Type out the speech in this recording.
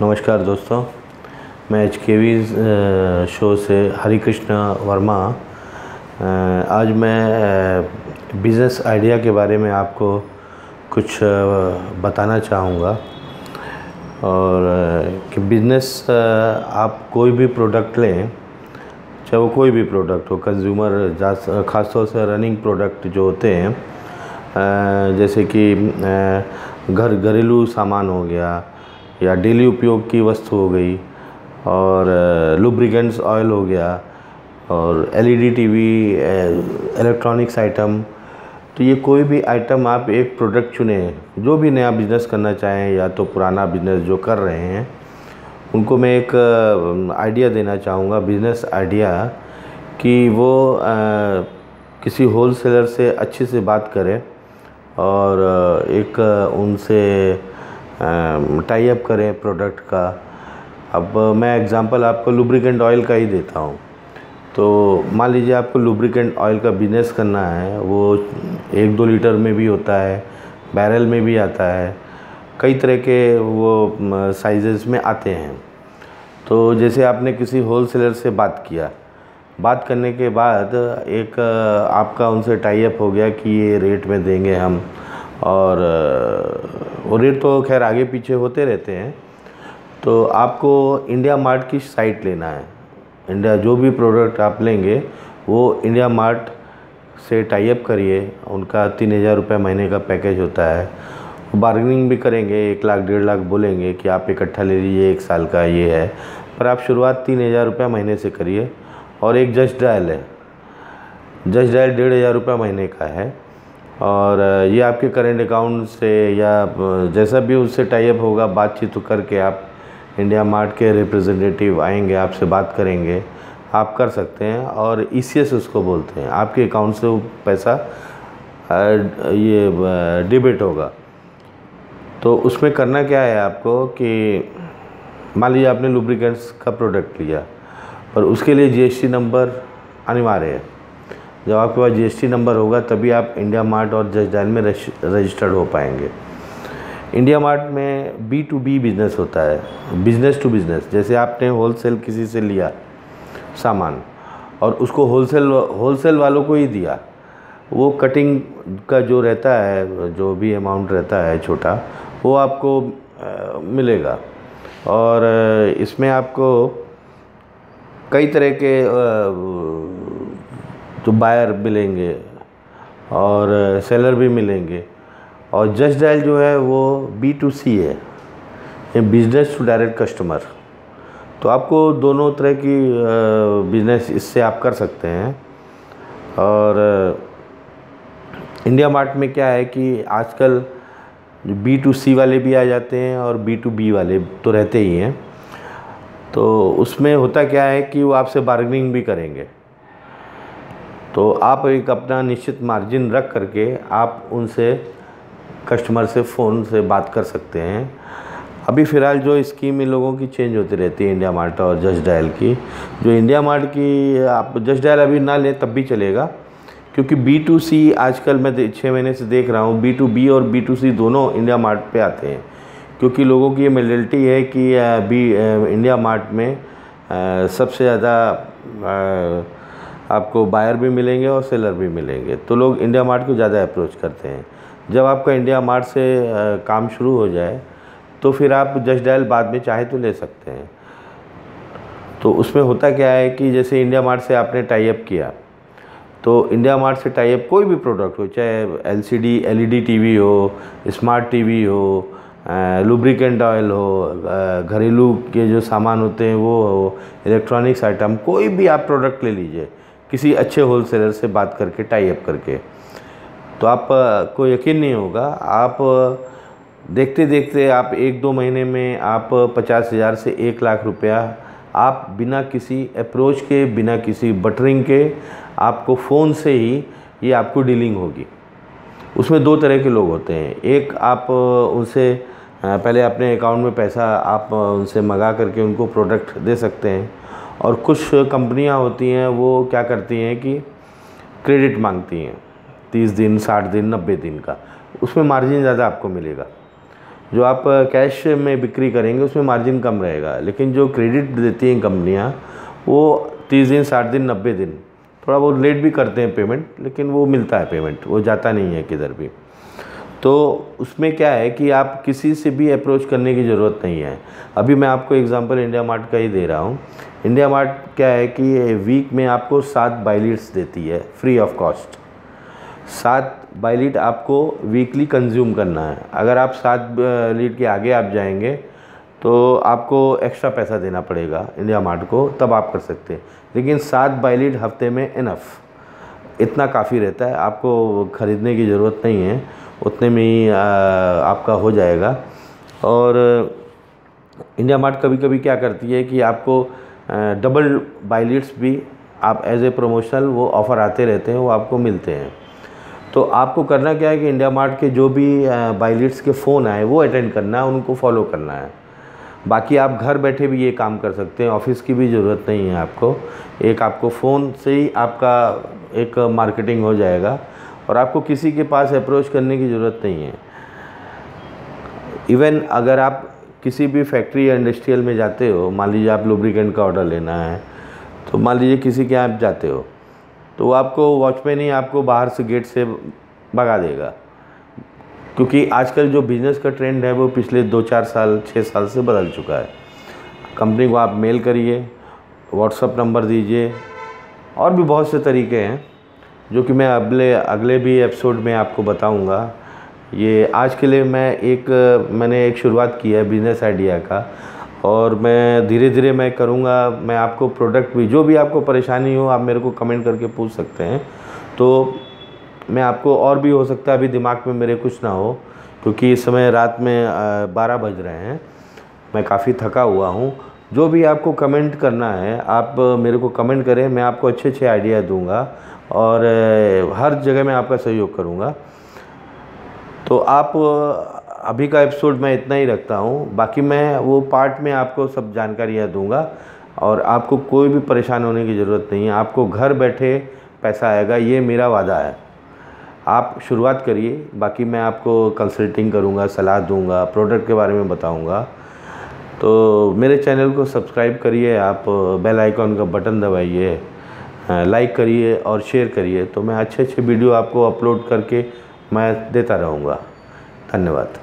नमस्कार दोस्तों, मैं HKV शो से हरिकृष्ण वर्मा। आज मैं बिज़नेस आइडिया के बारे में आपको कुछ बताना चाहूँगा। और कि बिज़नेस आप कोई भी प्रोडक्ट लें, चाहे वो कोई भी प्रोडक्ट हो, कंज्यूमर ख़ासतौर से रनिंग प्रोडक्ट जो होते हैं, जैसे कि घरेलू सामान हो गया या डेली उपयोग की वस्तु हो गई, और लुब्रिकेंट्स ऑयल हो गया, और LED टीवी, इलेक्ट्रॉनिक्स आइटम। तो ये कोई भी आइटम आप एक प्रोडक्ट चुने, जो भी नया बिज़नेस करना चाहें या तो पुराना बिज़नेस जो कर रहे हैं, उनको मैं एक आइडिया देना चाहूँगा, बिज़नेस आइडिया, कि वो किसी होलसेलर से अच्छे से बात करें और एक उनसे टाई अप करें प्रोडक्ट का। अब मैं एग्ज़ाम्पल आपको लुब्रिकेंट ऑयल का ही देता हूँ। तो मान लीजिए आपको लुब्रिकेंट ऑयल का बिज़नेस करना है, वो 1-2 लीटर में भी होता है, बैरल में भी आता है, कई तरह के वो साइज़ेस में आते हैं। तो जैसे आपने किसी होलसेलर से बात किया, बात करने के बाद एक आपका उनसे टाई अप हो गया कि ये रेट में देंगे हम, और वो रेट तो खैर आगे पीछे होते रहते हैं। तो आपको इंडिया मार्ट की साइट लेना है। जो भी प्रोडक्ट आप लेंगे वो इंडिया मार्ट से टाई अप करिए। उनका 3,000 रुपये महीने का पैकेज होता है। वो बार्गेनिंग भी करेंगे, 1 लाख 1.5 लाख बोलेंगे कि आप इकट्ठा ले लीजिए, 1 साल का ये है, पर आप शुरुआत 3,000 रुपये महीने से करिए। और एक जस्ट डायल है, जस्ट डायल 1,500 रुपये महीने का है, और ये आपके करेंट अकाउंट से या जैसा भी उससे टाई अप होगा, बातचीत करके आप इंडिया मार्ट के रिप्रेजेंटेटिव आएंगे, आपसे बात करेंगे, आप कर सकते हैं। और ECS उसको बोलते हैं, आपके अकाउंट से वो पैसा ये डेबिट होगा। तो उसमें करना क्या है आपको कि मान लीजिए आपने लुब्रिकेंट्स का प्रोडक्ट लिया, और उसके लिए GST नंबर अनिवार्य है। जब आपके पास GST नंबर होगा तभी आप इंडिया मार्ट और जस्ट डायल में रजिस्टर्ड हो पाएंगे। इंडिया मार्ट में B2B बिज़नेस होता है, बिज़नेस टू बिज़नेस। जैसे आपने होलसेल किसी से लिया सामान और उसको होलसेल वालों को ही दिया, वो कटिंग का जो रहता है, जो भी अमाउंट रहता है छोटा, वो आपको मिलेगा। और इसमें आपको कई तरह के जो बायर मिलेंगे और सेलर भी मिलेंगे। और जस्ट डायल जो है वो B2C है, ये बिज़नेस टू डायरेक्ट कस्टमर। तो आपको दोनों तरह की बिज़नेस इससे आप कर सकते हैं। और इंडिया मार्ट में क्या है कि आजकल B2C वाले भी आ जाते हैं और B2B वाले तो रहते ही हैं। तो उसमें होता क्या है कि वो आपसे बार्गेनिंग भी करेंगे। तो आप एक अपना निश्चित मार्जिन रख करके आप उनसे, कस्टमर से फ़ोन से बात कर सकते हैं। अभी फ़िलहाल जो स्कीम इन लोगों की चेंज होती रहती है, इंडिया मार्ट और जस्ट डायल की। जो इंडिया मार्ट की, आप जस्ट डायल अभी ना लें तब भी चलेगा, क्योंकि B2C आजकल मैं 6 महीने से देख रहा हूँ, B2B और B2C दोनों इंडिया मार्ट पे आते हैं। क्योंकि लोगों की ये मेंटालिटी है कि इंडिया मार्ट में सबसे ज़्यादा आपको बायर भी मिलेंगे और सेलर भी मिलेंगे, तो लोग इंडिया मार्ट को ज़्यादा अप्रोच करते हैं। जब आपका इंडिया मार्ट से काम शुरू हो जाए तो फिर आप जस्ट डायल बाद में चाहे तो ले सकते हैं। तो उसमें होता क्या है कि जैसे इंडिया मार्ट से आपने टाई अप किया, तो इंडिया मार्ट से टाई अप कोई भी प्रोडक्ट हो, चाहे LCD LED टीवी हो, स्मार्ट टीवी हो, लुब्रिकेंट ऑयल हो, घरेलू के जो सामान होते हैं वो हो, इलेक्ट्रॉनिक्स आइटम, कोई भी आप प्रोडक्ट ले लीजिए किसी अच्छे होलसेलर से बात करके, टाई अप करके। तो आप को यकीन नहीं होगा, आप देखते देखते आप 1-2 महीने में आप 50,000 से 1 लाख रुपया आप बिना किसी अप्रोच के, बिना किसी बटरिंग के, आपको फ़ोन से ही ये आपको डीलिंग होगी। उसमें 2 तरह के लोग होते हैं। एक, आप उनसे पहले अपने अकाउंट में पैसा आप उनसे मंगा करके उनको प्रोडक्ट दे सकते हैं। और कुछ कंपनियां होती हैं वो क्या करती हैं कि क्रेडिट मांगती हैं, 30 दिन, 60 दिन, 90 दिन का। उसमें मार्जिन ज़्यादा आपको मिलेगा। जो आप कैश में बिक्री करेंगे उसमें मार्जिन कम रहेगा, लेकिन जो क्रेडिट देती हैं कंपनियां वो 30 दिन, 60 दिन, 90 दिन, थोड़ा बहुत लेट भी करते हैं पेमेंट, लेकिन वो मिलता है पेमेंट, वो जाता नहीं है किधर भी। तो उसमें क्या है कि आप किसी से भी अप्रोच करने की ज़रूरत नहीं है। अभी मैं आपको एग्जांपल इंडिया मार्ट का ही दे रहा हूँ। इंडिया मार्ट क्या है कि वीक में आपको 7 बाई लीड्स देती है free of cost. 7 by lead आपको वीकली कंज्यूम करना है। अगर आप 7 लीड के आगे आप जाएंगे तो आपको एक्स्ट्रा पैसा देना पड़ेगा इंडिया मार्ट को, तब आप कर सकते हैं। लेकिन 7 बाई लीड हफ्ते में इनफ, इतना काफ़ी रहता है, आपको ख़रीदने की ज़रूरत नहीं है, उतने में ही आपका हो जाएगा। और इंडिया मार्ट कभी कभी क्या करती है कि आपको डबल बाई लीड्स भी आप एज ए प्रमोशनल, वो ऑफ़र आते रहते हैं, वो आपको मिलते हैं। तो आपको करना क्या है कि इंडिया मार्ट के जो भी बाई लीड्स के फ़ोन आए वो अटेंड करना है, उनको फॉलो करना है। बाकी आप घर बैठे भी ये काम कर सकते हैं, ऑफिस की भी ज़रूरत नहीं है आपको। एक आपको फ़ोन से ही आपका एक मार्केटिंग हो जाएगा और आपको किसी के पास अप्रोच करने की ज़रूरत नहीं है। इवन अगर आप किसी भी फैक्ट्री या इंडस्ट्रियल में जाते हो, मान लीजिए आप लुब्रिकेंट का ऑर्डर लेना है, तो मान लीजिए किसी के यहाँ आप जाते हो, तो वो आपको वॉचमैन ही आपको बाहर से गेट से भगा देगा, क्योंकि आजकल जो बिज़नेस का ट्रेंड है वो पिछले 2-4 साल, 6 साल से बदल चुका है। कंपनी को आप मेल करिए, व्हाट्सअप नंबर दीजिए, और भी बहुत से तरीके हैं जो कि मैं अगले भी एपिसोड में आपको बताऊंगा। ये आज के लिए मैंने एक शुरुआत की है बिज़नेस आइडिया का, और मैं धीरे धीरे मैं करूँगा। मैं आपको प्रोडक्ट भी, जो भी आपको परेशानी हो आप मेरे को कमेंट करके पूछ सकते हैं, तो मैं आपको, और भी हो सकता है अभी दिमाग में मेरे कुछ ना हो, क्योंकि इस समय रात में 12 बज रहे हैं, मैं काफ़ी थका हुआ हूँ। जो भी आपको कमेंट करना है आप मेरे को कमेंट करें, मैं आपको अच्छे अच्छे आइडिया दूंगा और हर जगह मैं आपका सहयोग करूँगा। तो आप अभी का एपिसोड मैं इतना ही रखता हूँ, बाकी मैं वो पार्ट में आपको सब जानकारियाँ दूंगा और आपको कोई भी परेशान होने की ज़रूरत नहीं है। आपको घर बैठे पैसा आएगा, ये मेरा वादा है। आप शुरुआत करिए, बाकी मैं आपको कंसल्टिंग करूँगा, सलाह दूँगा, प्रोडक्ट के बारे में बताऊँगा। तो मेरे चैनल को सब्सक्राइब करिए, आप बेल आइकॉन का बटन दबाइए, लाइक करिए और शेयर करिए, तो मैं अच्छे अच्छे वीडियो आपको अपलोड करके मैं देता रहूँगा। धन्यवाद।